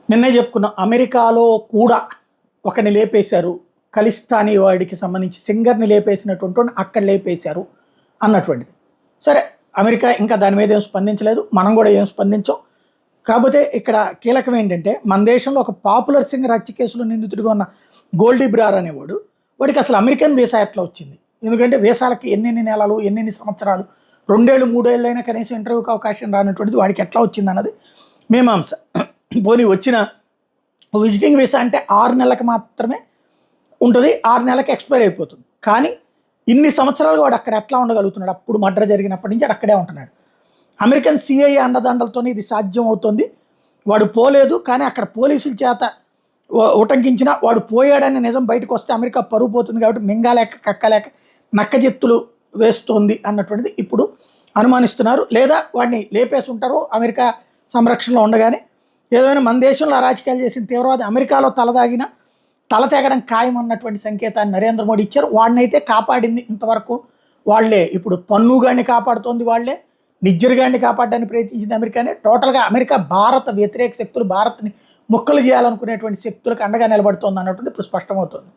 నిన్నే చెప్పుకున్నాం. అమెరికాలో కూడా ఒకడిని లేపేశారు. ఖలిస్తానీ వాడికి సంబంధించి సింగర్‌ని లేపేసినటువంటి వాడిని అక్కడ లేపేశారు అన్నటువంటిది. సరే, అమెరికా ఇంకా దాని మీద ఏం స్పందించలేదు. మనం కూడా ఏం స్పందించం. కాకపోతే ఇక్కడ కీలకం ఏంటంటే, మన దేశంలో ఒక పాపులర్ సింగర్ హత్య కేసులో నిందితుడిగా ఉన్న గోల్డీ బ్రార్ అనేవాడు, వాడికి అసలు అమెరికన్ వీసా ఎట్లా వచ్చింది? ఎందుకంటే వీసాలకి ఎన్నెన్ని నెలలు, ఎన్నెన్ని సంవత్సరాలు, 2 ఏళ్ళు, 3 ఏళ్ళైనా కనీసం ఇంటర్వ్యూకి అవకాశం రానటువంటిది వాడికి ఎట్లా వచ్చిందన్నది మీమాంస. పోనీ వచ్చిన విజిటింగ్ వీసా అంటే 6 నెలలకు మాత్రమే ఉంటుంది. 6 నెలలకు ఎక్స్పైర్ అయిపోతుంది. కానీ ఇన్ని సంవత్సరాలు వాడు అక్కడ ఎట్లా ఉండగలుగుతున్నాడు? అప్పుడు మర్డర్ జరిగినప్పటి నుంచి వాడు అక్కడే ఉంటున్నాడు. అమెరికన్ సిఐఏ అండదండలతోనే ఇది సాధ్యం అవుతుంది. వాడు పోలేదు, కానీ అక్కడ పోలీసుల చేత ఉటంకించిన వాడు పోయాడని నిజం బయటకు వస్తే అమెరికా పరువు పోతుంది. కాబట్టి మింగాలేక కక్కలేక నక్కజెత్తులు వేస్తోంది అన్నటువంటిది ఇప్పుడు అనుమానిస్తున్నారు. లేదా వాడిని లేపేసి ఉంటారు అమెరికా సంరక్షణలో ఉండగానే. ఏదైనా మన దేశంలో అరాచకాలు చేసిన తీవ్రవాది అమెరికాలో తలదాగిన తల తెగడం ఖాయం అన్నటువంటి సంకేతాన్ని నరేంద్ర మోడీ ఇచ్చారు. వాడినైతే కాపాడింది ఇంతవరకు వాళ్లే. ఇప్పుడు పన్నుగాడిని కాపాడుతోంది వాళ్లే, నిజ్జరుగాడిని కాపాడడానికి ప్రయత్నించింది అమెరికానే. టోటల్గా అమెరికా భారత వ్యతిరేక శక్తులు, భారత్ని ముక్కలు చేయాలనుకునేటువంటి శక్తులకు అండగా నిలబడుతోంది అన్నటువంటి ఇప్పుడు స్పష్టమవుతోంది.